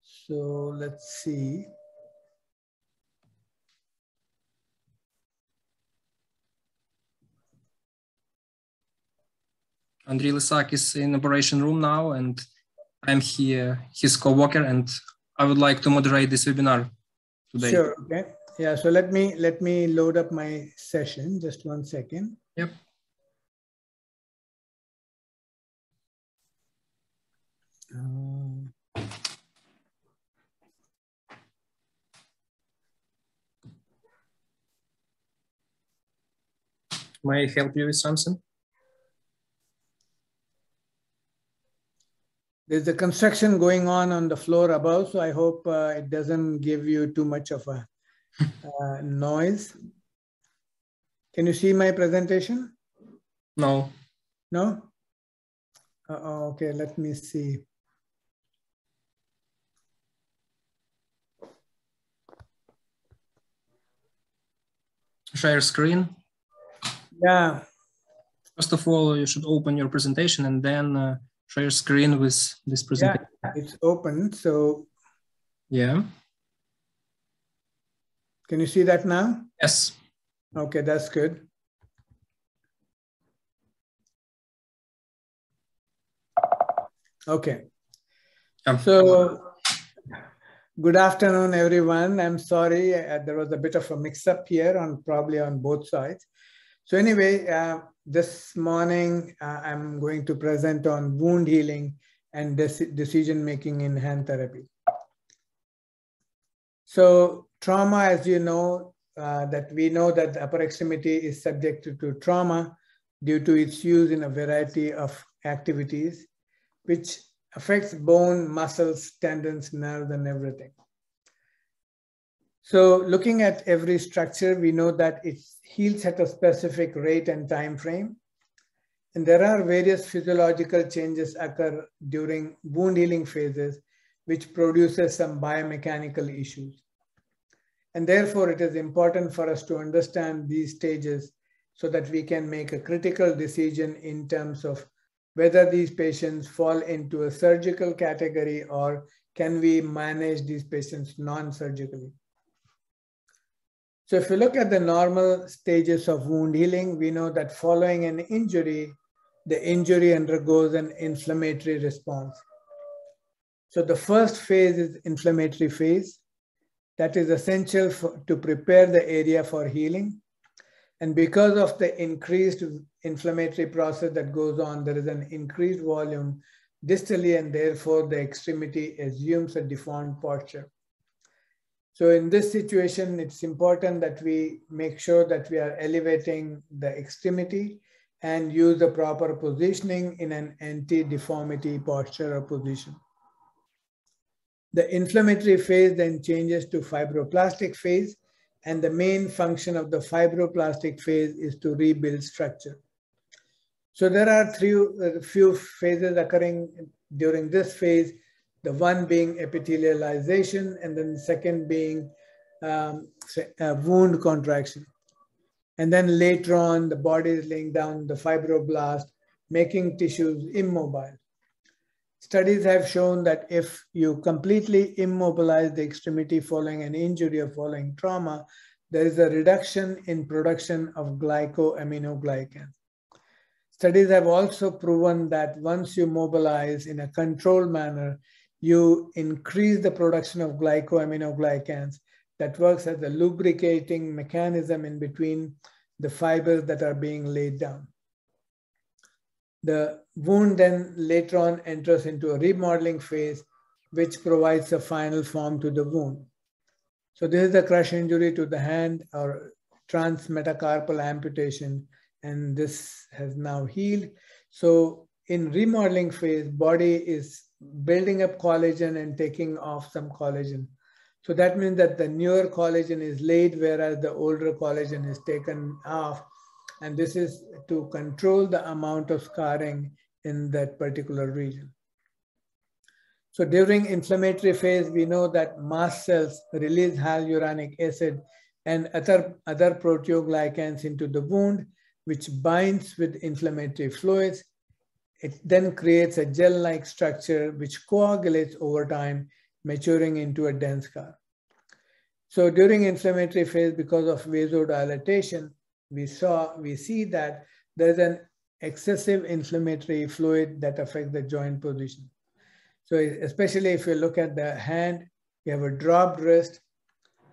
So let's see. Andrei Lisak is in operation room now, and I'm here, his co-worker, and I would like to moderate this webinar today. Sure. Okay. Yeah. So let me load up my session. Just 1 second. Yep. May I help you with something? There's a construction going on the floor above, so I hope it doesn't give you too much of a noise. Can you see my presentation? No. No? Okay, let me see. Share screen. Yeah. First of all, you should open your presentation and then share screen with this presentation. Yeah, it's open. So yeah. Can you see that now? Yes. Okay, that's good. Okay. So good afternoon, everyone. I'm sorry, there was a bit of a mix-up here probably on both sides. So anyway, this morning I'm going to present on wound healing and decision-making in hand therapy. So trauma, as you know, we know that the upper extremity is subjected to trauma due to its use in a variety of activities, which affects bone, muscles, tendons, nerves, and everything. So looking at every structure, we know that it heals at a specific rate and time frame. And there are various physiological changes occur during wound healing phases, which produces some biomechanical issues. And therefore, it is important for us to understand these stages so that we can make a critical decision in terms of whether these patients fall into a surgical category or can we manage these patients non-surgically. So if you look at the normal stages of wound healing, we know that following an injury, the injury undergoes an inflammatory response. So the first phase is inflammatory phase. That is essential to prepare the area for healing. And because of the increased inflammatory process that goes on, there is an increased volume distally, and therefore the extremity assumes a deformed posture. So in this situation, it's important that we make sure that we are elevating the extremity and use the proper positioning in an anti-deformity posture or position. The inflammatory phase then changes to Fibroplastic phase, and the main function of the Fibroplastic phase is to rebuild structure. So there are few phases occurring during this phase, the one being epithelialization, and then the second being wound contraction. And then later on, the body is laying down the fibroblast, making tissues immobile. Studies have shown that if you completely immobilize the extremity following an injury or following trauma, there is a reduction in production of glycoaminoglycans. Studies have also proven that once you mobilize in a controlled manner, you increase the production of glycoaminoglycans that works as a lubricating mechanism in between the fibers that are being laid down. The wound then later on enters into a remodeling phase, which provides a final form to the wound. So this is a crush injury to the hand or transmetacarpal amputation, and this has now healed. So in remodeling phase, body is building up collagen and taking off some collagen. So that means that the newer collagen is laid, whereas the older collagen is taken off. And this is to control the amount of scarring in that particular region. So during inflammatory phase, we know that mast cells release hyaluronic acid and other proteoglycans into the wound, which binds with inflammatory fluids. it then creates a gel-like structure which coagulates over time, maturing into a dense scar. So during inflammatory phase, because of vasodilatation, we see that there's an excessive inflammatory fluid that affects the joint position. So especially if you look at the hand, you have a dropped wrist.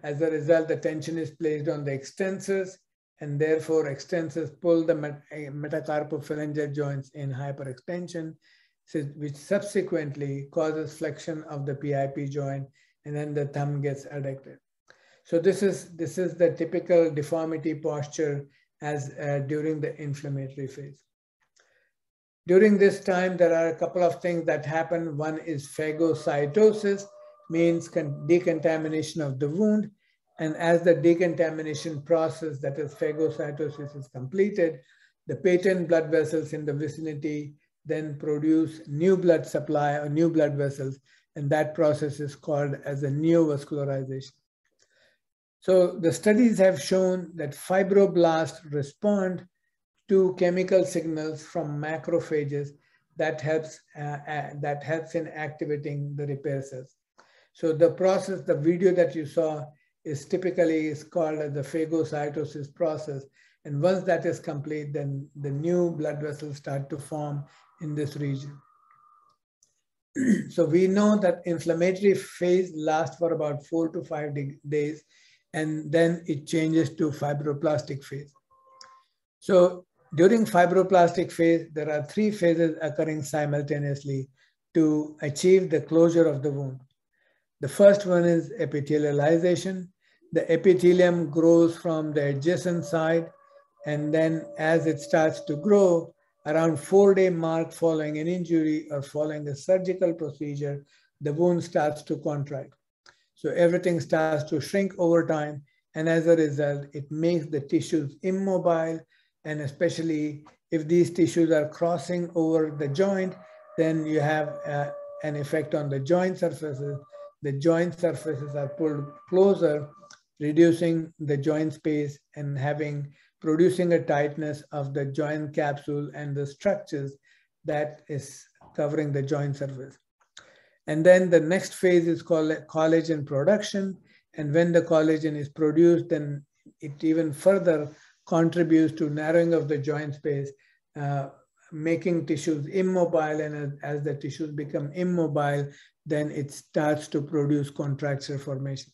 As a result, the tension is placed on the extensors, and therefore extensors pull the metacarpophalangeal joints in hyperextension, which subsequently causes flexion of the PIP joint, and then the thumb gets adducted. So this is the typical deformity posture as during the inflammatory phase. During this time, there are a couple of things that happen. One is phagocytosis, means decontamination of the wound. And as the decontamination process, that is phagocytosis, is completed, the patent blood vessels in the vicinity then produce new blood supply or new blood vessels, and that process is called as a neovascularization. So the studies have shown that fibroblasts respond to chemical signals from macrophages that helps in activating the repair cells. So the process, the video that you saw is called as the phagocytosis process. And once that is complete, then the new blood vessels start to form in this region. So we know that inflammatory phase lasts for about 4 to 5 days, and then it changes to fibroplastic phase. So during fibroplastic phase, there are 3 phases occurring simultaneously to achieve the closure of the wound. The first one is epithelialization. The epithelium grows from the adjacent side, and then as it starts to grow, around 4-day mark following an injury or following a surgical procedure, the wound starts to contract. So everything starts to shrink over time, and as a result, it makes the tissues immobile, and especially if these tissues are crossing over the joint, then you have an effect on the joint surfaces. The joint surfaces are pulled closer, reducing the joint space and producing a tightness of the joint capsule and the structures that is covering the joint surface. And then the next phase is called collagen production. And when the collagen is produced, then it even further contributes to narrowing of the joint space, making tissues immobile. And as the tissues become immobile, then it starts to produce contracture formation.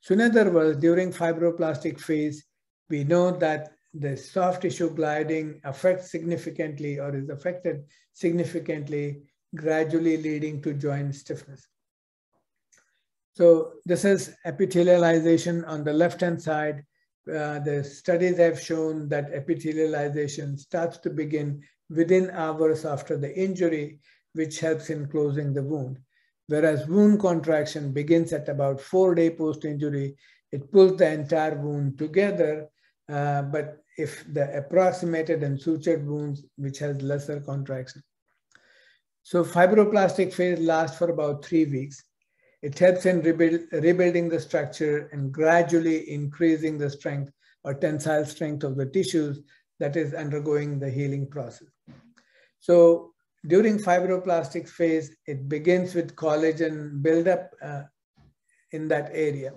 So in other words, during fibroplastic phase, we know that the soft tissue gliding affects significantly or is affected significantly, gradually leading to joint stiffness. So this is epithelialization on the left-hand side. The studies have shown that epithelialization starts to begin within hours after the injury, which helps in closing the wound. Whereas wound contraction begins at about 4-day post-injury. It pulls the entire wound together, but if the approximated and sutured wounds, which has lesser contraction. So fibroplastic phase lasts for about 3 weeks. It helps in rebuilding the structure and gradually increasing the strength or tensile strength of the tissues that is undergoing the healing process. So during fibroplastic phase, it begins with collagen buildup in that area.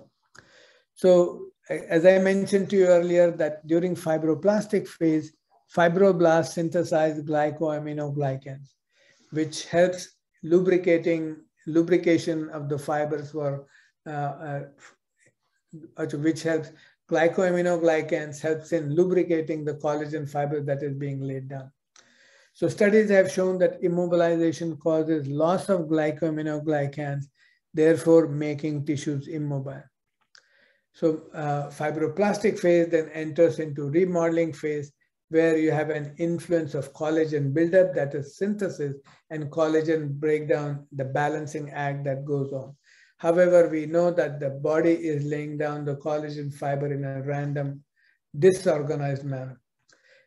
So as I mentioned to you earlier, that during fibroplastic phase, fibroblasts synthesize glycoaminoglycans, which helps lubrication of the fibers which helps glycoaminoglycans helps in lubricating the collagen fiber that is being laid down. So studies have shown that immobilization causes loss of glycoaminoglycans, therefore making tissues immobile. So fibroplastic phase then enters into remodeling phase, where you have an influence of collagen buildup, that is synthesis, and collagen breakdown, the balancing act that goes on. However, we know that the body is laying down the collagen fiber in a random, disorganized manner.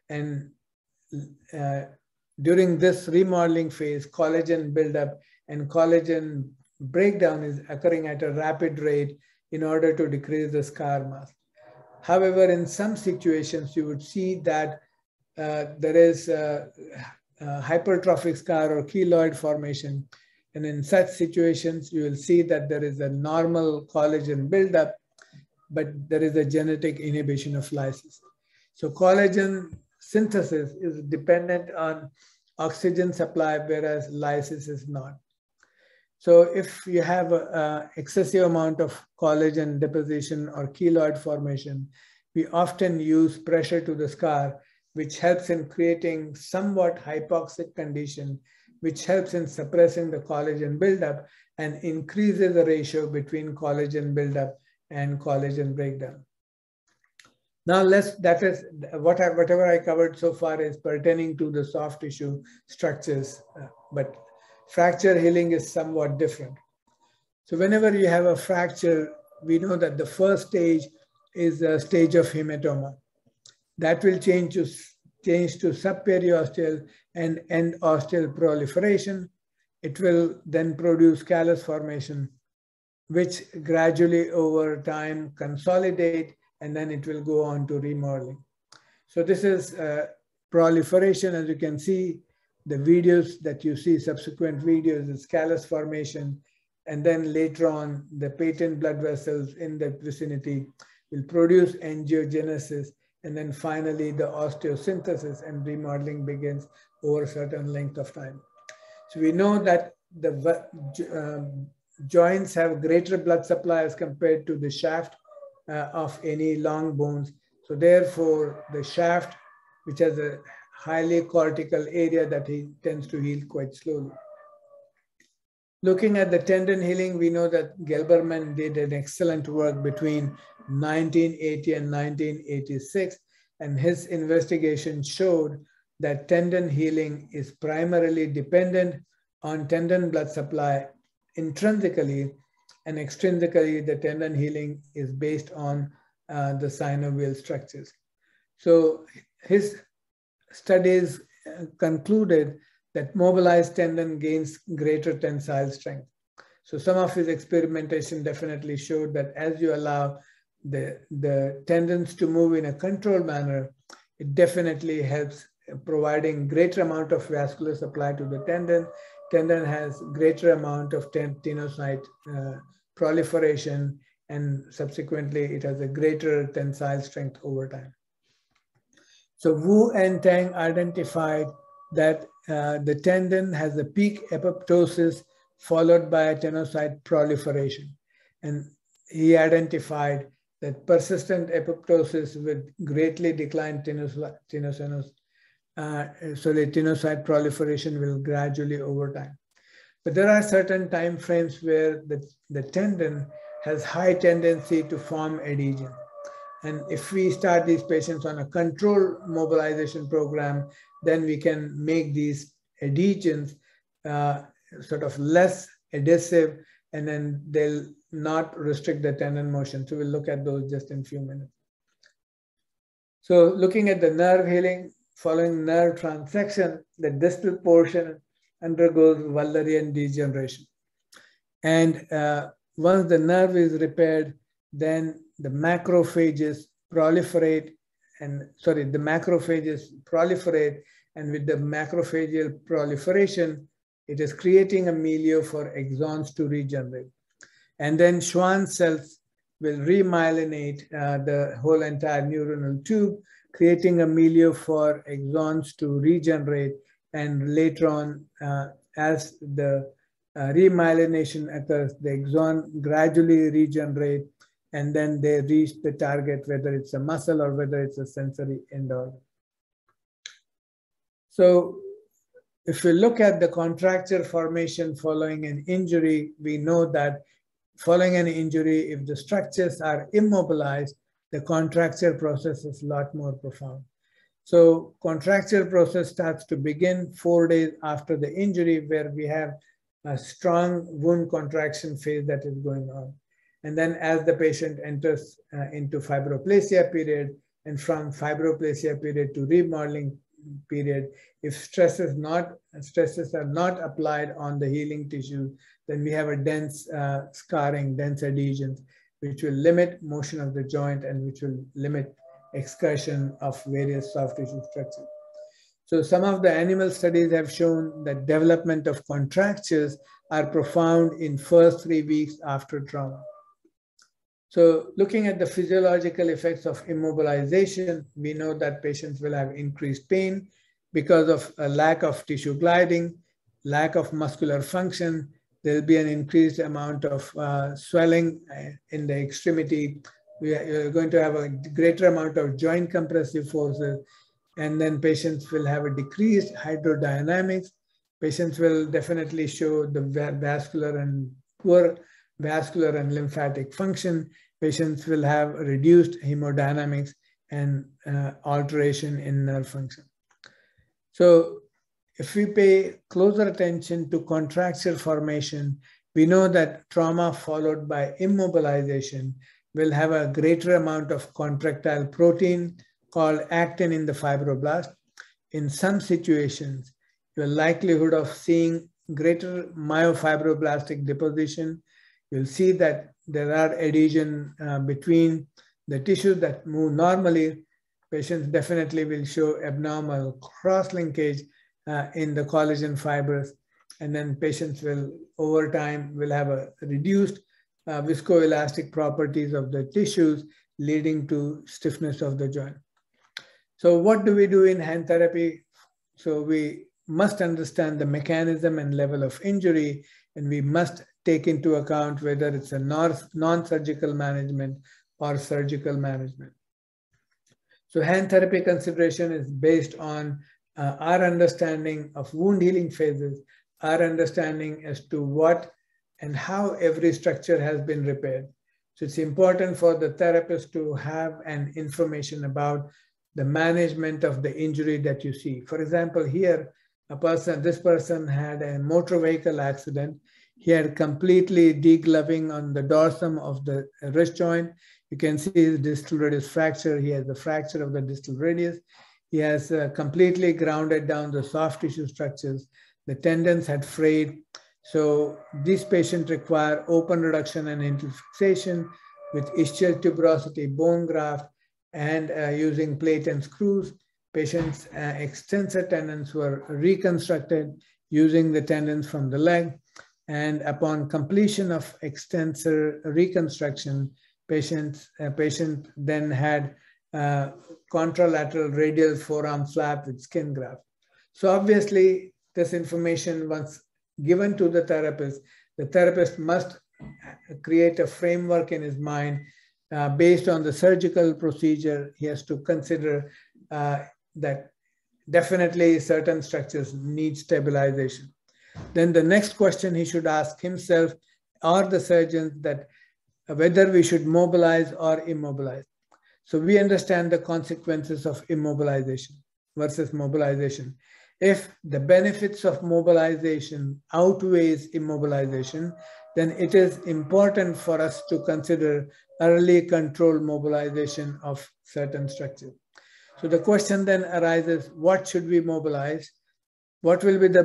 And during this remodeling phase, collagen buildup and collagen breakdown is occurring at a rapid rate in order to decrease the scar mass. However, in some situations, you would see that there is hypertrophic scar or keloid formation. And in such situations, you will see that there is a normal collagen buildup, but there is a genetic inhibition of lysis. So collagen synthesis is dependent on oxygen supply, whereas lysis is not. So if you have an excessive amount of collagen deposition or keloid formation, we often use pressure to the scar, which helps in creating somewhat hypoxic condition, which helps in suppressing the collagen buildup and increases the ratio between collagen buildup and collagen breakdown. Now whatever I covered so far is pertaining to the soft tissue structures, but fracture healing is somewhat different. So whenever you have a fracture, we know that the first stage is a stage of hematoma. That will change to subperiosteal and end osteal proliferation. It will then produce callus formation, which gradually over time consolidate, and then it will go on to remodeling. So this is proliferation. As you can see, the videos that you see, subsequent videos, is callus formation, and then later on, the patent blood vessels in the vicinity will produce angiogenesis, and then finally the osteosynthesis and remodeling begins over a certain length of time. So we know that the joints have greater blood supply as compared to the shaft of any long bones. So therefore, the shaft, which has a highly cortical area, that tends to heal quite slowly. Looking at the tendon healing, we know that Gelberman did an excellent work between 1980 and 1986, and his investigation showed that tendon healing is primarily dependent on tendon blood supply intrinsically, and extrinsically the tendon healing is based on the synovial structures. So his studies concluded that mobilized tendon gains greater tensile strength. So some of his experimentation definitely showed that as you allow the tendons to move in a controlled manner, it definitely helps providing greater amount of vascular supply to the tendon. Tendon has greater amount of tenocyte proliferation, and subsequently it has a greater tensile strength over time. So Wu and Tang identified that the tendon has a peak apoptosis followed by a tenocyte proliferation. And he identified that persistent apoptosis with greatly declined tenocyte proliferation will gradually over time. But there are certain time frames where the tendon has high tendency to form adhesion. And if we start these patients on a controlled mobilization program, then we can make these adhesions sort of less adhesive, and then they'll not restrict the tendon motion. So we'll look at those just in a few minutes. So looking at the nerve healing, following nerve transection, the distal portion undergoes Wallerian degeneration. And once the nerve is repaired, then the macrophages proliferate, and with the macrophageal proliferation, it is creating a milieu for axons to regenerate. And then Schwann cells will remyelinate the whole entire neuronal tube, creating a milieu for axons to regenerate. And later on, as the remyelination occurs, the axon gradually regenerate, and then they reach the target, whether it's a muscle or whether it's a sensory end organ. So if we look at the contracture formation following an injury, we know that following an injury, if the structures are immobilized, the contracture process is a lot more profound. So contracture process starts to begin 4 days after the injury, where we have a strong wound contraction phase that is going on. And then as the patient enters into fibroplasia period, and from fibroplasia period to remodeling period, if stresses are not applied on the healing tissue, then we have a dense scarring, dense adhesions, which will limit motion of the joint and which will limit excursion of various soft tissue structures. So some of the animal studies have shown that development of contractures are profound in first 3 weeks after trauma. So looking at the physiological effects of immobilization, we know that patients will have increased pain because of a lack of tissue gliding, lack of muscular function. There'll be an increased amount of swelling in the extremity. You're going to have a greater amount of joint compressive forces, and then patients will have a decreased hydrodynamics. Patients will definitely show the poor vascular and lymphatic function. Patients will have reduced hemodynamics and alteration in nerve function. So if we pay closer attention to contracture formation, we know that trauma followed by immobilization will have a greater amount of contractile protein called actin in the fibroblast. In some situations, your likelihood of seeing greater myofibroblastic deposition, you'll see that there are adhesion between the tissues that move normally. Patients definitely will show abnormal cross-linkage in the collagen fibers, and then patients will, over time, will have a reduced viscoelastic properties of the tissues, leading to stiffness of the joint. So what do we do in hand therapy? So we must understand the mechanism and level of injury, and we must take into account whether it's a non-surgical management or surgical management. So hand therapy consideration is based on our understanding of wound healing phases, our understanding as to what and how every structure has been repaired. So it's important for the therapist to have an information about the management of the injury that you see. For example, here, this person had a motor vehicle accident. He had completely degloving on the dorsum of the wrist joint. You can see his distal radius fracture. He has a fracture of the distal radius. He has completely grounded down the soft tissue structures. The tendons had frayed. So these patients require open reduction and interfixation with ischial tuberosity bone graft and using plate and screws. Patients' extensor tendons were reconstructed using the tendons from the leg. And upon completion of extensor reconstruction, patient then had contralateral radial forearm flap with skin graft. So obviously, this information, once given to the therapist must create a framework in his mind based on the surgical procedure. He has to consider that definitely certain structures need stabilization. Then the next question he should ask himself or the surgeons that whether we should mobilize or immobilize. So we understand the consequences of immobilization versus mobilization. If the benefits of mobilization outweighs immobilization, then it is important for us to consider early controlled mobilization of certain structures. So the question then arises, what should we mobilize? What will be the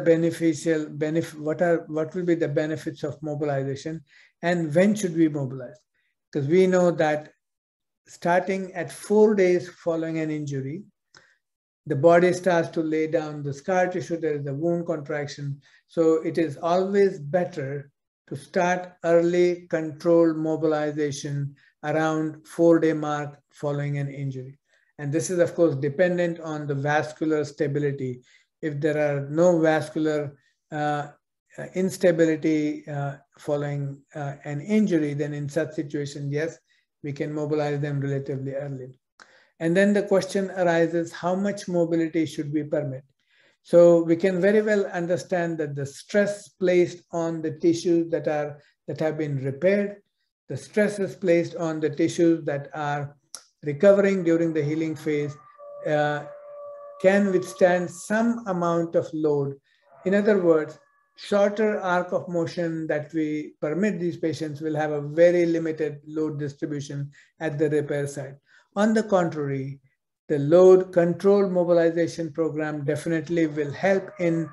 what will be the benefits of mobilization, and when should we mobilize? Because we know that starting at 4 days following an injury, the body starts to lay down the scar tissue, there is a wound contraction. So it is always better to start early controlled mobilization around 4-day mark following an injury. And this is, of course, dependent on the vascular stability. If there are no vascular instability following an injury, then in such situation, yes, we can mobilize them relatively early. And then the question arises, how much mobility should we permit? So we can very well understand that the stress placed on the tissues that have been repaired, the stress is placed on the tissues that are recovering during the healing phase, can withstand some amount of load. In other words, shorter arc of motion that we permit these patients will have a very limited load distribution at the repair site. On the contrary, the load control mobilization program definitely will help in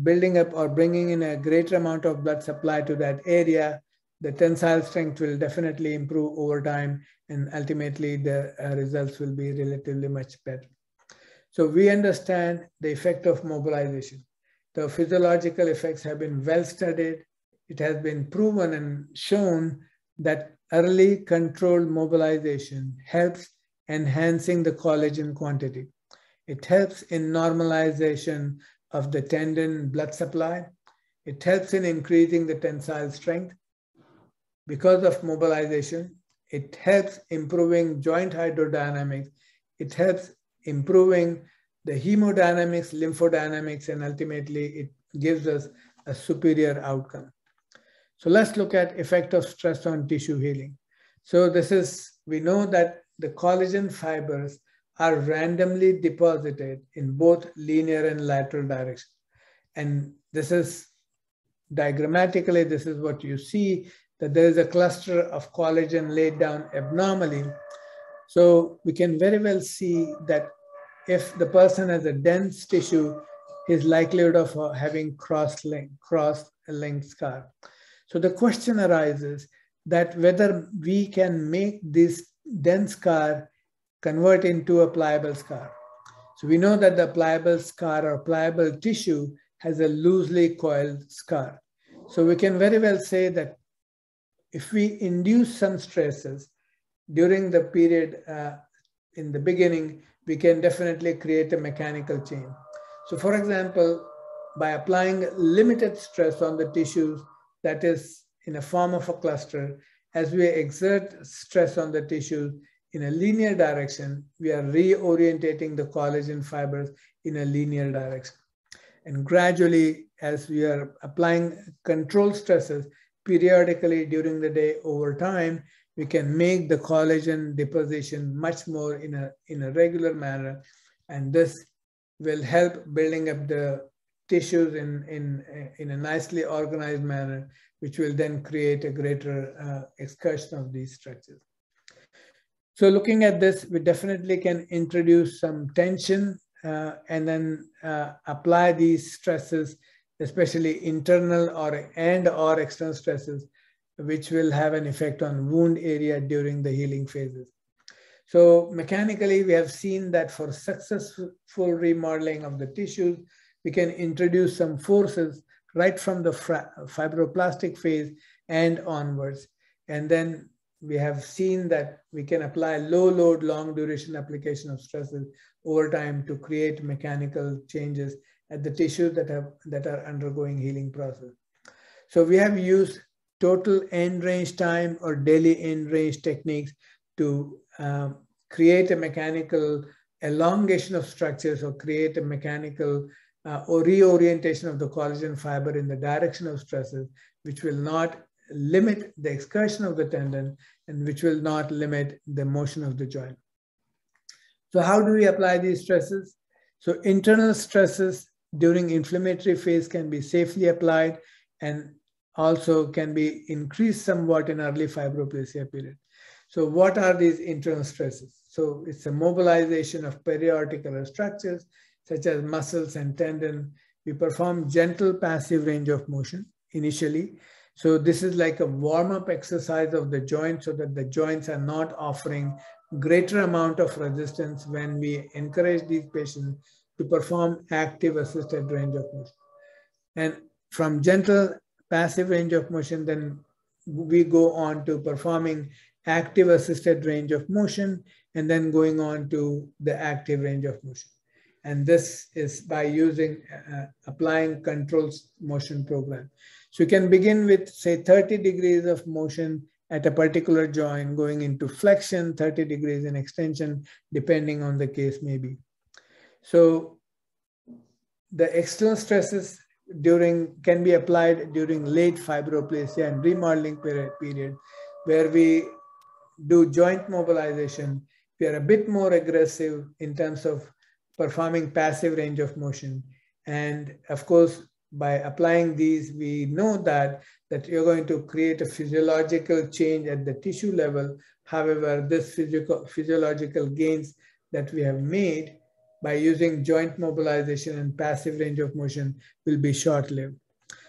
building up or bringing in a greater amount of blood supply to that area. The tensile strength will definitely improve over time, and ultimately the results will be relatively much better. So we understand the effect of mobilization. The physiological effects have been well studied. It has been proven and shown that early controlled mobilization helps enhancing the collagen quantity. It helps in normalization of the tendon blood supply. It helps in increasing the tensile strength. Because of mobilization, it helps improving joint hydrodynamics. It helps improving the hemodynamics, lymphodynamics, and ultimately it gives us a superior outcome. So let's look at effect of stress on tissue healing. So we know that the collagen fibers are randomly deposited in both linear and lateral direction. And this is diagrammatically, this is what you see, that there is a cluster of collagen laid down abnormally. So we can very well see that if the person has a dense tissue, his likelihood of having cross-linked scar. So the question arises that whether we can make this dense scar convert into a pliable scar. So we know that the pliable scar or pliable tissue has a loosely coiled scar. So we can very well say that if we induce some stresses during the period in the beginning, we can definitely create a mechanical chain. So for example, by applying limited stress on the tissues, that is in a form of a cluster, as we exert stress on the tissues in a linear direction, we are reorientating the collagen fibers in a linear direction. And gradually, as we are applying controlled stresses periodically during the day over time, we can make the collagen deposition much more in a regular manner. And this will help building up the tissues in a nicely organized manner, which will then create a greater excursion of these structures. So looking at this, we definitely can introduce some tension and then apply these stresses, especially internal or external stresses, which will have an effect on wound area during the healing phases. So mechanically, we have seen that for successful remodeling of the tissues, we can introduce some forces right from the fibroplastic phase and onwards. And then we have seen that we can apply low load, long duration application of stresses over time to create mechanical changes at the tissues that are undergoing healing process. So we have used total end range time or daily end range techniques to create a mechanical elongation of structures or create a mechanical or reorientation of the collagen fiber in the direction of stresses, which will not limit the excursion of the tendon and which will not limit the motion of the joint. So how do we apply these stresses? So internal stresses during inflammatory phase can be safely applied and also can be increased somewhat in early fibroplasia period. So what are these internal stresses? So it's a mobilization of periarticular structures such as muscles and tendon. We perform gentle passive range of motion initially. So this is like a warm-up exercise of the joint so that the joints are not offering greater amount of resistance when we encourage these patients to perform active assisted range of motion. And from gentle passive range of motion, then we go on to performing active assisted range of motion and then going on to the active range of motion. And this is by using, applying controlled motion program. So you can begin with, say, 30 degrees of motion at a particular joint, going into flexion, 30 degrees in extension, depending on the case maybe. So the external stresses can be applied during late fibroplasia and remodeling period, where we do joint mobilization. We are a bit more aggressive in terms of performing passive range of motion. And of course, by applying these, we know that you're going to create a physiological change at the tissue level. However, this physiological gains that we have made by using joint mobilization and passive range of motion will be short-lived.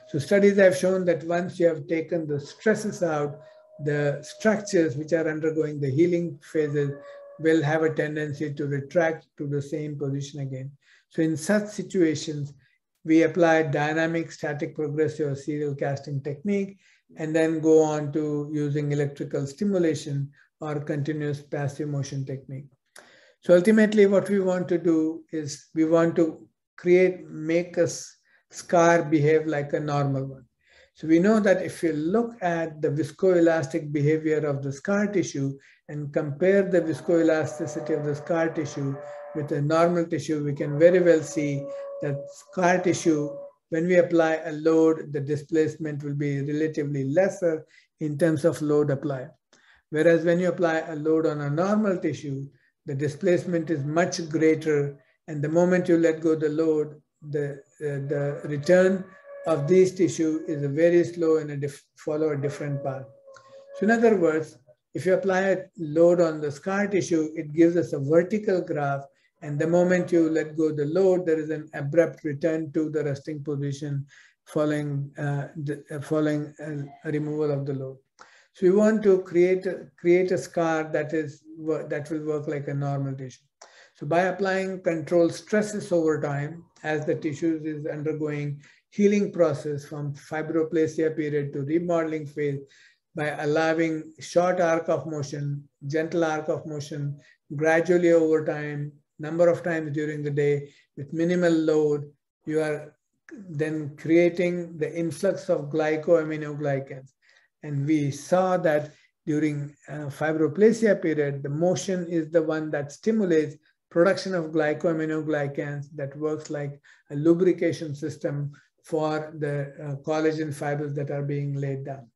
So studies have shown that once you have taken the stresses out, the structures which are undergoing the healing phases will have a tendency to retract to the same position again. So in such situations, we apply dynamic, static, progressive, or serial casting technique, and then go on to using electrical stimulation or continuous passive motion technique. So ultimately what we want to do is we want to make a scar behave like a normal one. So we know that if you look at the viscoelastic behavior of the scar tissue and compare the viscoelasticity of the scar tissue with the normal tissue, we can very well see that scar tissue, when we apply a load, the displacement will be relatively lesser in terms of load applied. Whereas when you apply a load on a normal tissue, the displacement is much greater, and the moment you let go the load, the return of these tissue is very slow and follow a different path. So in other words, if you apply a load on the scar tissue, it gives us a vertical graph, and the moment you let go the load, there is an abrupt return to the resting position following a removal of the load. So we want to create a scar that will work like a normal tissue. So by applying controlled stresses over time, as the tissue is undergoing healing process from fibroplasia period to remodeling phase, by allowing short arc of motion, gentle arc of motion, gradually over time, number of times during the day with minimal load, you are then creating the influx of glycoaminoglycans. And we saw that during fibroplasia period, the motion is the one that stimulates production of glycoaminoglycans that works like a lubrication system for the collagen fibers that are being laid down.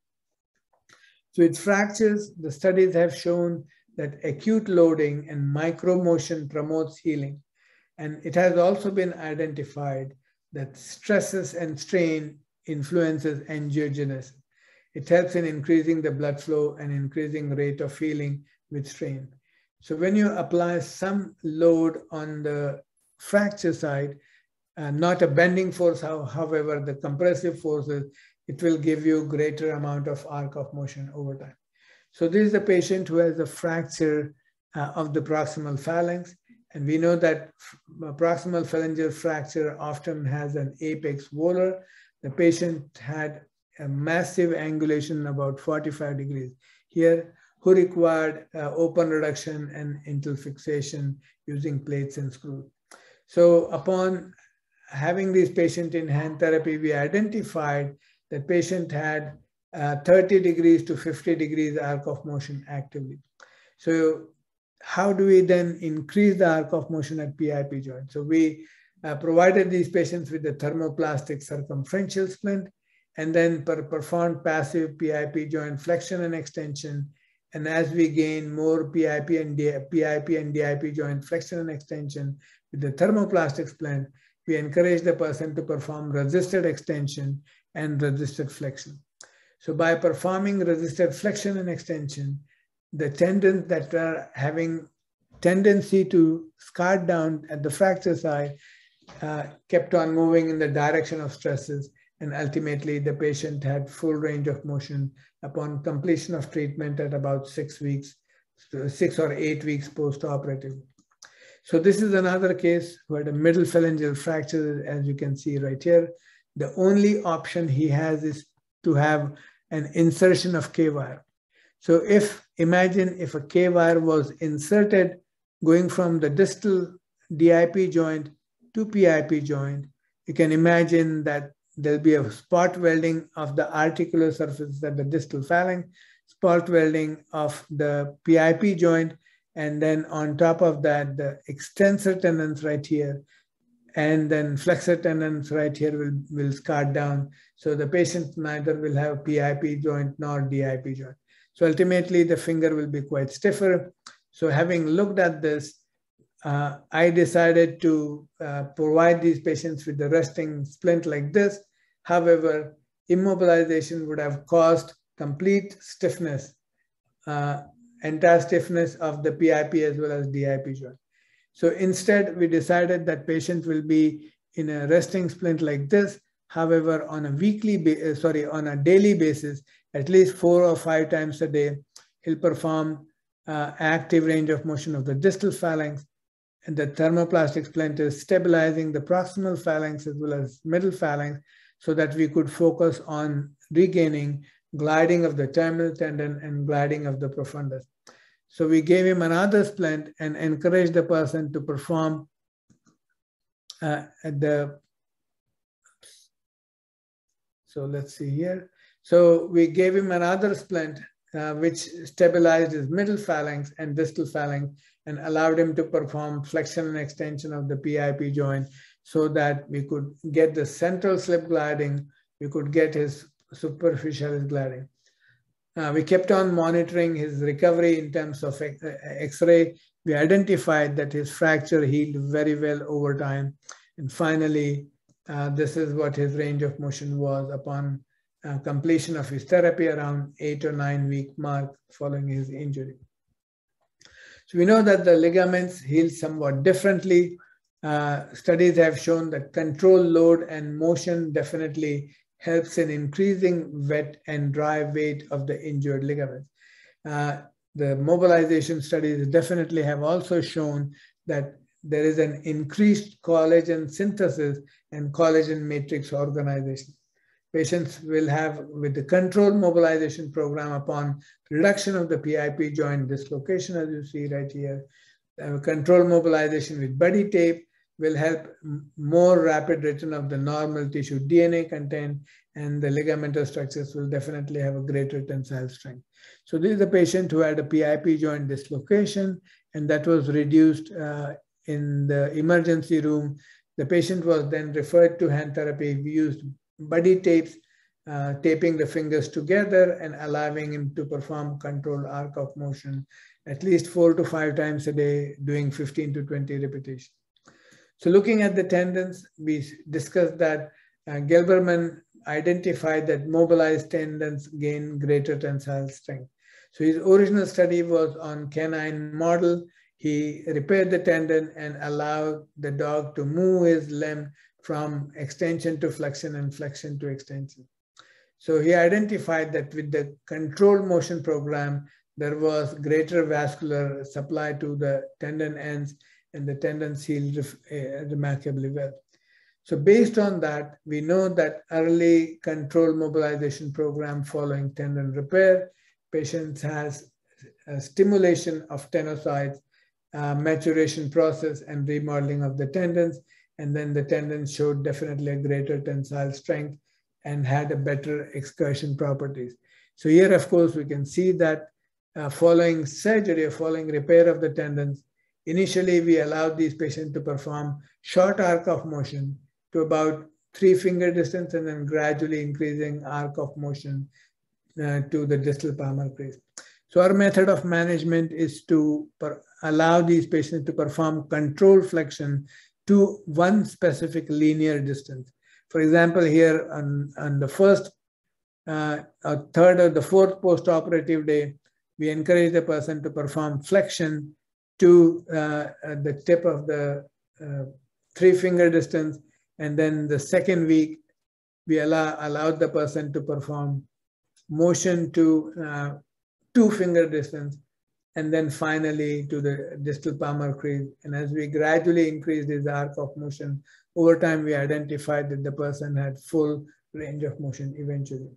So with fractures, the studies have shown that acute loading and micromotion promotes healing. And it has also been identified that stresses and strain influences angiogenesis. It helps in increasing the blood flow and increasing rate of healing with strain. So when you apply some load on the fracture side, not a bending force, however, the compressive forces, it will give you greater amount of arc of motion over time. So this is a patient who has a fracture of the proximal phalanx. And we know that proximal phalangeal fracture often has an apex volar. The patient had a massive angulation about 45 degrees here, who required open reduction and intel fixation using plates and screws. So upon having this patient in hand therapy, we identified that patient had 30 degrees to 50 degrees arc of motion actively. So how do we then increase the arc of motion at PIP joint? So we provided these patients with the thermoplastic circumferential splint, and then performed passive PIP joint flexion and extension. And as we gain more PIP and DIP joint flexion and extension with the thermoplastic splint, we encourage the person to perform resisted extension and resisted flexion. So by performing resisted flexion and extension, the tendons that are having tendency to scar down at the fracture side kept on moving in the direction of stresses, and ultimately the patient had full range of motion upon completion of treatment at about 6 or 8 weeks post-operative. So this is another case who had a middle phalangeal fracture, as you can see right here. The only option he has is to have an insertion of K-wire. So imagine if a K-wire was inserted going from the distal DIP joint to PIP joint, you can imagine that there'll be a spot welding of the articular surface at the distal phalanx, spot welding of the PIP joint, and then on top of that, the extensor tendons right here, and then flexor tendons right here will scar down. So the patient neither will have PIP joint nor DIP joint. So ultimately, the finger will be quite stiffer. So having looked at this, I decided to provide these patients with the resting splint like this. However, immobilization would have caused complete stiffness, entire stiffness of the PIP as well as DIP joint. So instead, we decided that patient will be in a resting splint like this. However, on a daily basis, at least 4 or 5 times a day, he'll perform active range of motion of the distal phalanx, and the thermoplastic splint is stabilizing the proximal phalanx as well as middle phalanx so that we could focus on regaining gliding of the terminal tendon and gliding of the profundus. So we gave him another splint and encouraged the person to perform so let's see here. So we gave him another splint which stabilized his middle phalanx and distal phalanx and allowed him to perform flexion and extension of the PIP joint so that we could get the central slip gliding, we could get his superficial gliding. We kept on monitoring his recovery in terms of X-ray. We identified that his fracture healed very well over time. And finally, this is what his range of motion was upon completion of his therapy around 8 or 9 week mark following his injury. So we know that the ligaments heal somewhat differently. Studies have shown that control load and motion definitely helps in increasing wet and dry weight of the injured ligaments. The mobilization studies definitely have also shown that there is an increased collagen synthesis and collagen matrix organization. Patients will have, with the controlled mobilization program upon reduction of the PIP joint dislocation, as you see right here, controlled mobilization with buddy tape will help more rapid return of the normal tissue DNA content, and the ligamentous structures will definitely have a greater tensile strength. So this is a patient who had a PIP joint dislocation, and that was reduced in the emergency room. The patient was then referred to hand therapy. We used buddy tapes, taping the fingers together and allowing him to perform controlled arc of motion at least 4 to 5 times a day, doing 15 to 20 repetitions. So looking at the tendons, we discussed that Gelberman identified that mobilized tendons gain greater tensile strength. So his original study was on canine model. He repaired the tendon and allowed the dog to move his limb from extension to flexion and flexion to extension. So he identified that with the controlled motion program, there was greater vascular supply to the tendon ends, and the tendons healed remarkably well. So based on that, we know that early controlled mobilization program following tendon repair, patients has a stimulation of tenocytes, maturation process and remodeling of the tendons, and then the tendons showed definitely a greater tensile strength and had a better excursion properties. So here, of course, we can see that following surgery or following repair of the tendons, initially we allowed these patients to perform short arc of motion to about 3 finger distance and then gradually increasing arc of motion to the distal palmar crease. So our method of management is to allow these patients to perform controlled flexion to one specific linear distance. For example, here on the first, third or the fourth post-operative day, we encourage the person to perform flexion to the tip of the 3 finger distance. And then the second week, we allowed the person to perform motion to 2 finger distance, and then finally to the distal palmar crease. And as we gradually increased his arc of motion, over time we identified that the person had full range of motion eventually.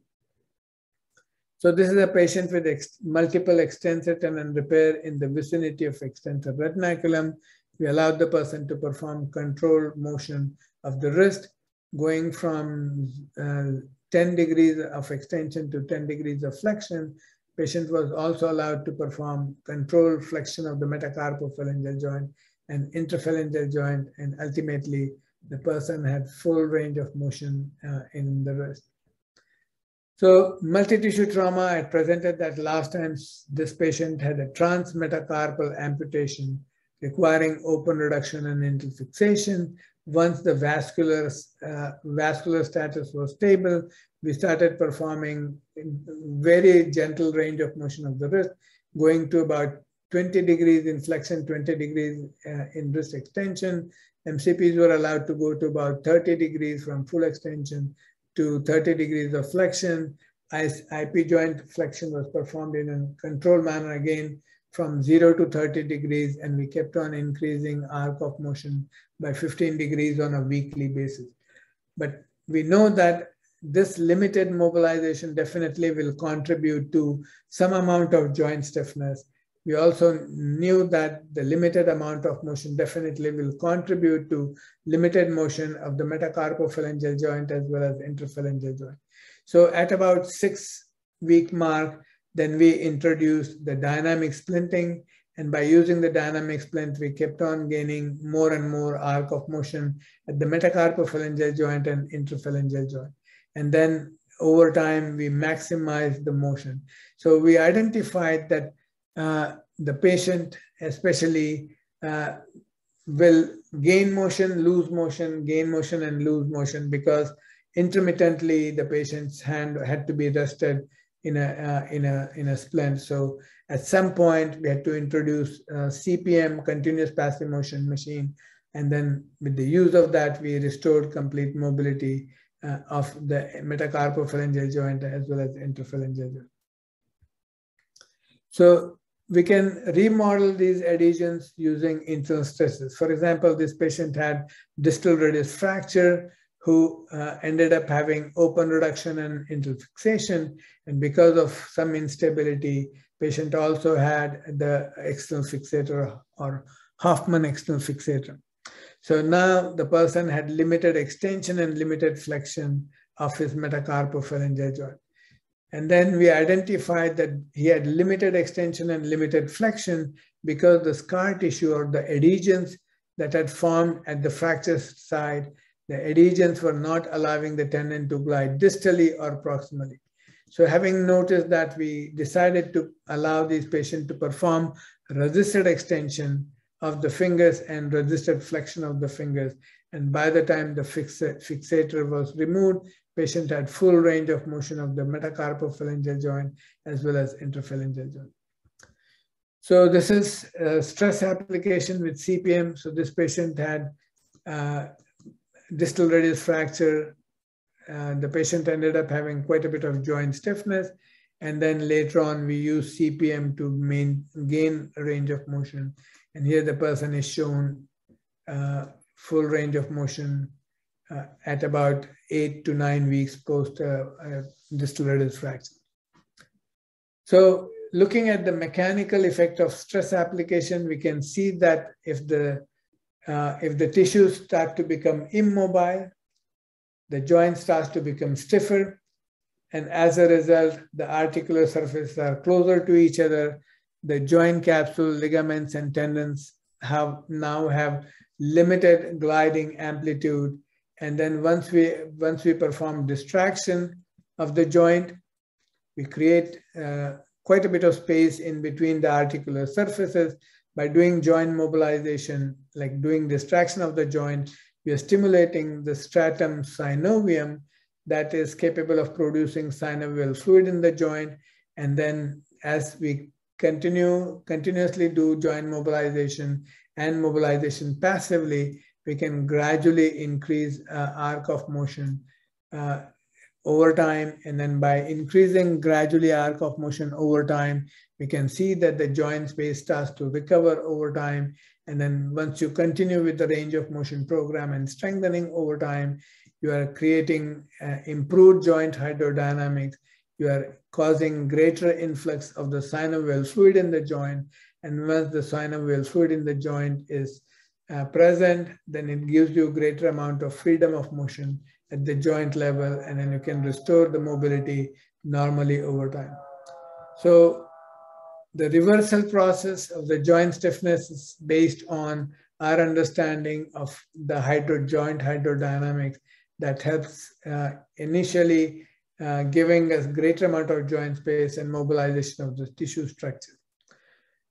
So this is a patient with multiple extensor tendon repair in the vicinity of extensor retinaculum. We allowed the person to perform controlled motion of the wrist, going from 10 degrees of extension to 10 degrees of flexion. Patient was also allowed to perform controlled flexion of the metacarpophalangeal joint and interphalangeal joint, and ultimately the person had full range of motion in the wrist. So multi-tissue trauma, I presented that last time. This patient had a transmetacarpal amputation requiring open reduction and interfixation. Once the vascular status was stable, we started performing very gentle range of motion of the wrist, going to about 20 degrees in flexion, 20 degrees in wrist extension. MCPs were allowed to go to about 30 degrees from full extension to 30 degrees of flexion. IP joint flexion was performed in a controlled manner, again, from 0 to 30 degrees, and we kept on increasing arc of motion by 15 degrees on a weekly basis. But we know that this limited mobilization definitely will contribute to some amount of joint stiffness. We also knew that the limited amount of motion definitely will contribute to limited motion of the metacarpophalangeal joint as well as interphalangeal joint. So at about 6-week mark, then we introduced the dynamic splinting. And by using the dynamic splint, we kept on gaining more and more arc of motion at the metacarpophalangeal joint and interphalangeal joint. And then over time, we maximized the motion. So we identified that the patient especially will gain motion, lose motion, gain motion, and lose motion, because intermittently the patient's hand had to be rested in a splint. So at some point we had to introduce CPM, continuous passive motion machine, and then with the use of that we restored complete mobility of the metacarpophalangeal joint as well as interphalangeal joint. So we can remodel these adhesions using internal stresses. For example, this patient had distal radius fracture who ended up having open reduction and interfixation. And because of some instability, patient also had the external fixator or Hoffman external fixator. So now the person had limited extension and limited flexion of his metacarpophalangeal joint. And then we identified that he had limited extension and limited flexion because the scar tissue or the adhesions that had formed at the fracture side, the adhesions were not allowing the tendon to glide distally or proximally. So having noticed that, we decided to allow these patients to perform resisted extension of the fingers and resisted flexion of the fingers. And by the time the fixator was removed, patient had full range of motion of the metacarpophalangeal joint as well as interphalangeal joint. So this is stress application with CPM. So this patient had distal radius fracture. The patient ended up having quite a bit of joint stiffness. And then later on, we use CPM to gain a range of motion. And here the person is shown full range of motion at about 8 to 9 weeks post distal radius fracture. So looking at the mechanical effect of stress application, we can see that if the tissues start to become immobile, the joint starts to become stiffer, and as a result, the articular surfaces are closer to each other. The joint capsule, ligaments, and tendons now have limited gliding amplitude. And then once we perform distraction of the joint, we create quite a bit of space in between the articular surfaces. By doing joint mobilization, like doing distraction of the joint, we are stimulating the stratum synovium that is capable of producing synovial fluid in the joint. And then as we continuously do joint mobilization and mobilization passively, we can gradually increase arc of motion over time. And then by increasing gradually arc of motion over time, we can see that the joint space starts to recover over time. And then once you continue with the range of motion program and strengthening over time, you are creating improved joint hydrodynamics. You are causing greater influx of the synovial fluid in the joint. And once the synovial fluid in the joint is present, then it gives you a greater amount of freedom of motion at the joint level, and then you can restore the mobility normally over time. So the reversal process of the joint stiffness is based on our understanding of the joint hydrodynamics that helps initially giving us greater amount of joint space and mobilization of the tissue structure.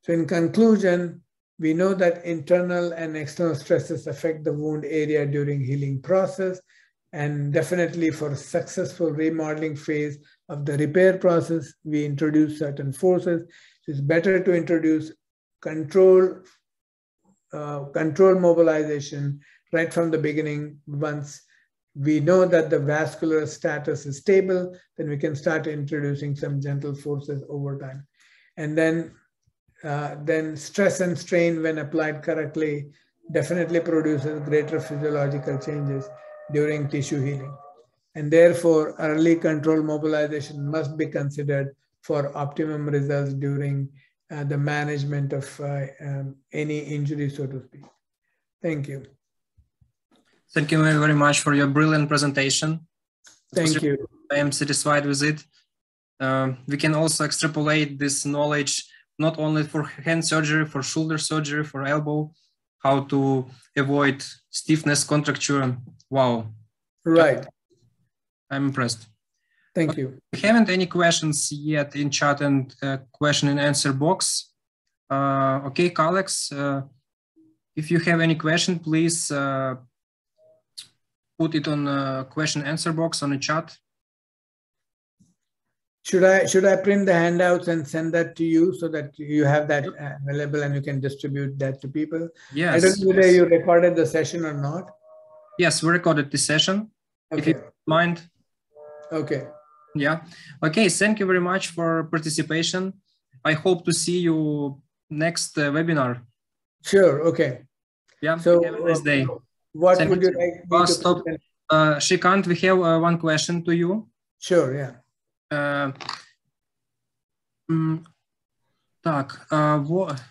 So in conclusion, we know that internal and external stresses affect the wound area during healing process, and definitely for successful remodeling phase of the repair process, we introduce certain forces. So it's better to introduce control mobilization right from the beginning. Once we know that the vascular status is stable, then we can start introducing some gentle forces over time. And then then stress and strain when applied correctly definitely produces greater physiological changes during tissue healing. And therefore, early control mobilization must be considered for optimum results during the management of any injury, so to speak. Thank you. Thank you very much for your brilliant presentation. Thank you. I am satisfied with it. We can also extrapolate this knowledge not only for hand surgery, for shoulder surgery, for elbow, how to avoid stiffness, contracture. Wow. Right. I'm impressed. Thank you. We haven't any questions yet in chat and question and answer box. Okay, Alex, if you have any question, please put it on question answer box on the chat. Should I print the handouts and send that to you so that you have that available and you can distribute that to people? Yes. I don't know whether you recorded the session or not. Yes, we recorded this session. Okay. If you don't mind. Okay. Yeah. Okay. Thank you very much for participation. I hope to see you next webinar. Sure. Okay. Yeah. So have a nice day. What would you like me to stop. Shrikant, we have one question to you. Sure. Yeah.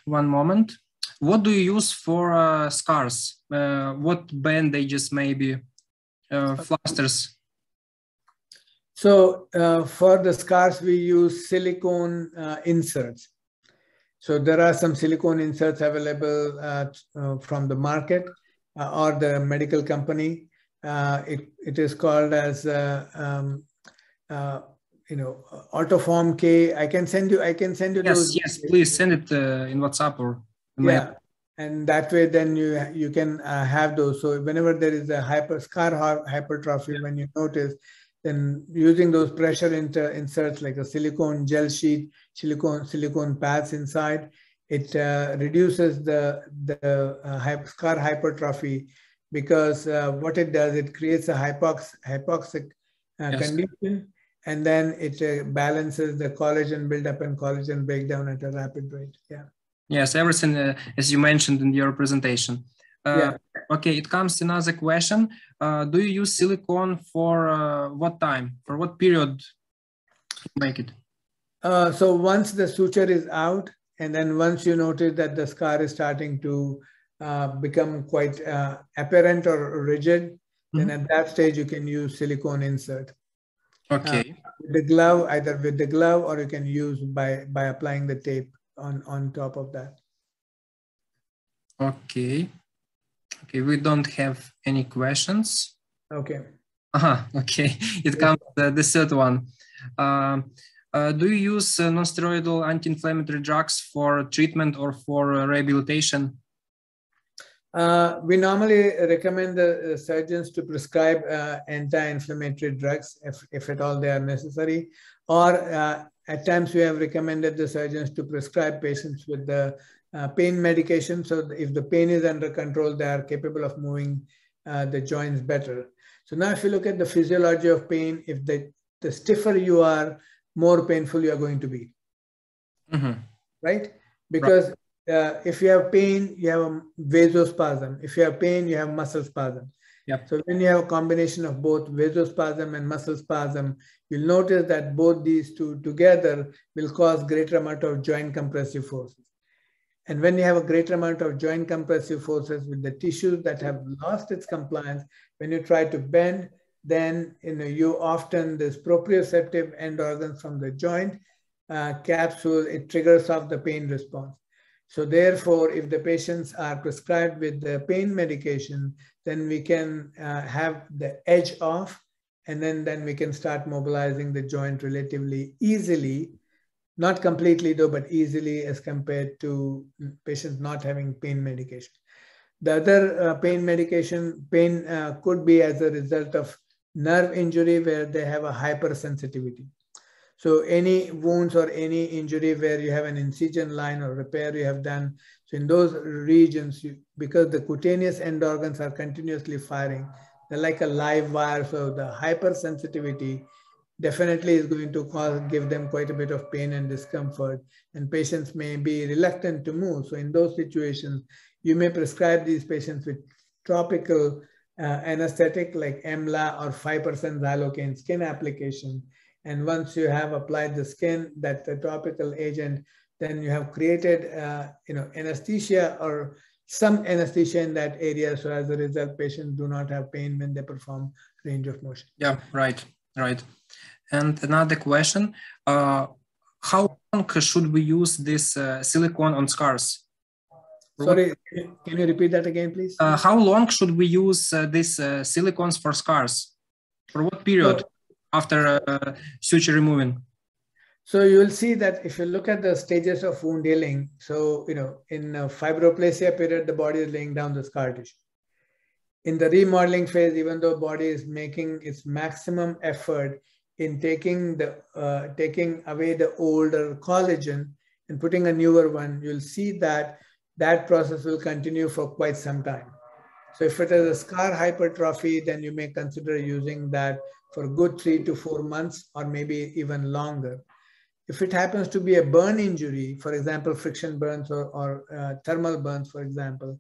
One moment. What do you use for scars? What bandages, maybe plasters? So for the scars, we use silicone inserts. So there are some silicone inserts available from the market or the medical company. It is called as Autoform K. I can send you those. Yes, please send it in WhatsApp or yeah, and that way then you can have those. So whenever there is a scar hypertrophy, when you notice, then using those pressure inserts like a silicone gel sheet, silicone pads inside, it reduces the scar hypertrophy, because what it does, it creates a hypoxic condition. And then it balances the collagen buildup and collagen breakdown at a rapid rate. Yeah. Yes, everything as you mentioned in your presentation. Yeah. Okay, it comes another question. Do you use silicone for what time? For what period you make it? So once the suture is out, and then once you notice that the scar is starting to become quite apparent or rigid, then at that stage you can use silicone insert. Okay. With the glove, either with the glove, or you can use by applying the tape on top of that. Okay. Okay, we don't have any questions. Okay. Okay. It comes the third one. Do you use non-steroidal anti-inflammatory drugs for treatment or for rehabilitation? We normally recommend the surgeons to prescribe anti-inflammatory drugs if at all they are necessary, or at times we have recommended the surgeons to prescribe patients with the pain medication. So if the pain is under control, they are capable of moving the joints better. So now if you look at the physiology of pain, if the stiffer you are, more painful you are going to be, right? Because if you have pain, you have a vasospasm. If you have pain, you have muscle spasm. Yep. So when you have a combination of both vasospasm and muscle spasm, you'll notice that both these two together will cause greater amount of joint compressive forces. And when you have a greater amount of joint compressive forces with the tissues that have lost its compliance, when you try to bend, then you often, this proprioceptive end organs from the joint capsule, it triggers off the pain response. So therefore, if the patients are prescribed with the pain medication, then we can have the edge off, and then we can start mobilizing the joint relatively easily, not completely though, but easily as compared to patients not having pain medication. The other pain medication, could be as a result of nerve injury where they have a hypersensitivity. So any wounds or any injury where you have an incision line or repair you have done, so in those regions, because the cutaneous end organs are continuously firing, they're like a live wire. So the hypersensitivity definitely is going to give them quite a bit of pain and discomfort, and patients may be reluctant to move. So in those situations, you may prescribe these patients with topical anesthetic like M.Th.O or 5% xylocaine skin application. And once you have applied the skin, that the topical agent, then you have created anesthesia or some anesthesia in that area. So as a result, patients do not have pain when they perform range of motion. Yeah, right. And another question, how long should we use this silicone on scars? Sorry, can you repeat that again, please? How long should we use these silicones for scars? For what period after suture removing? So you will see that if you look at the stages of wound healing, so, in fibroplasia period, the body is laying down the scar tissue. In the remodeling phase, even though body is making its maximum effort in taking away the older collagen and putting a newer one, you'll see that that process will continue for quite some time. So if it is a scar hypertrophy, then you may consider using that for a good 3 to 4 months or maybe even longer. If it happens to be a burn injury, for example, friction burns or thermal burns, for example,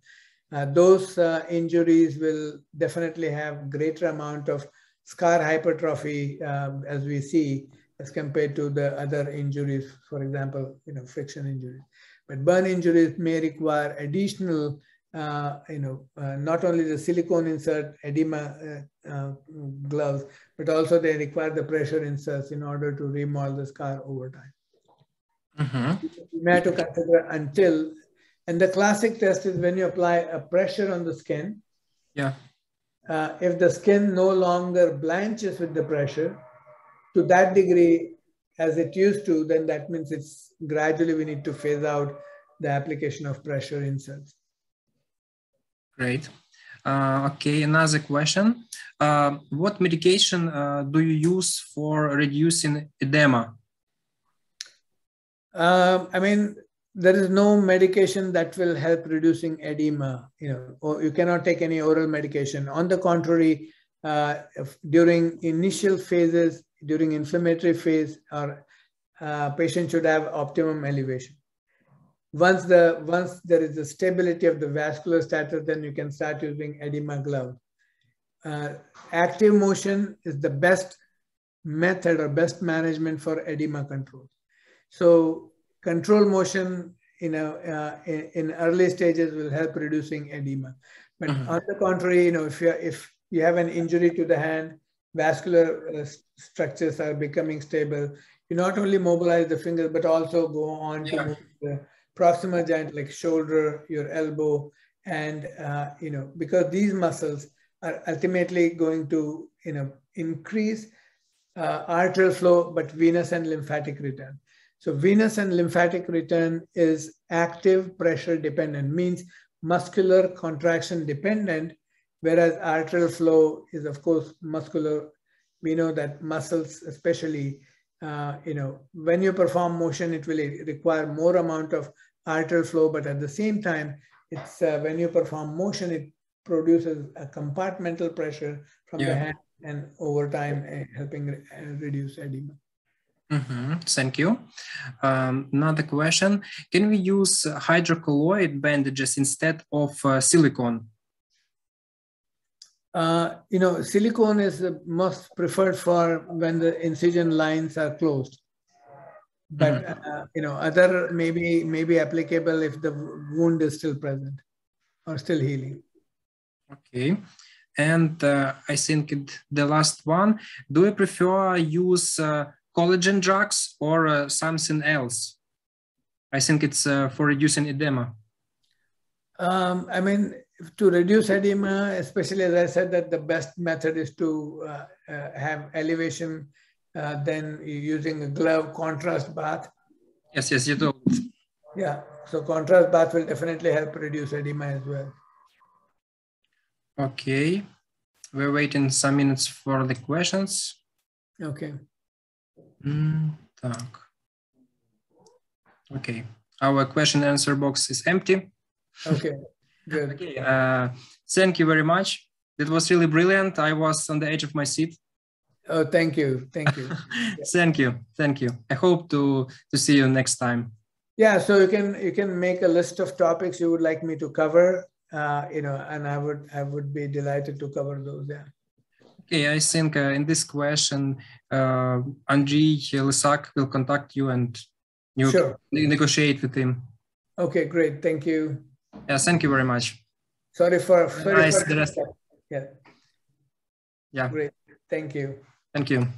those injuries will definitely have greater amount of scar hypertrophy as we see as compared to the other injuries, for example, friction injuries. But burn injuries may require additional, not only the silicone insert edema gloves, but also they require the pressure inserts in order to remodel the scar over time. Mm-hmm. You may have to consider until, and the classic test is when you apply a pressure on the skin. Yeah. If the skin no longer blanches with the pressure to that degree as it used to, then that means it's gradually we need to phase out the application of pressure inserts. Great. Okay, another question. What medication do you use for reducing edema? There is no medication that will help reducing edema, or you cannot take any oral medication. On the contrary, during initial phases, during inflammatory phase, our patient should have optimum elevation. Once there is a stability of the vascular status, then you can start using edema glove. Active motion is the best method or best management for edema control. So control motion in early stages will help reducing edema. But on the contrary, if you have an injury to the hand, vascular structures are becoming stable, you not only mobilize the fingers, but also go on to move the proximal joint like shoulder, your elbow, and because these muscles are ultimately going to increase arterial flow, but venous and lymphatic return. So venous and lymphatic return is active pressure dependent, means muscular contraction dependent, whereas arterial flow is of course muscular. We know that muscles, especially, when you perform motion, it will require more amount of arterial flow, but at the same time, it's when you perform motion, it produces a compartmental pressure from the hand, and over time helping reduce edema. Mm-hmm. Thank you. Another question: can we use hydrocolloid bandages instead of silicone? Silicone is the most preferred for when the incision lines are closed. But other may be applicable if the wound is still present or still healing. Okay. And I think the last one: do you prefer use collagen drugs or something else? I think it's for reducing edema. To reduce edema, especially as I said, that the best method is to have elevation, then using a glove, contrast bath. Yes, you do. Yeah, so contrast bath will definitely help reduce edema as well. Okay, we're waiting some minutes for the questions. Okay. Okay, our question answer box is empty. Okay, good. Okay, thank you very much. It was really brilliant. I was on the edge of my seat. Oh, thank you. Thank you. Thank you. Thank you. I hope to see you next time. Yeah, so you can make a list of topics you would like me to cover, you know, and I would be delighted to cover those. Yeah. Okay, I think in this question, Andriy Lisak will contact you and you Sure. negotiate with him. Okay, great. Thank you. Yeah, thank you very much. Sorry for nice. yeah. Yeah. Great. Thank you. Thank you.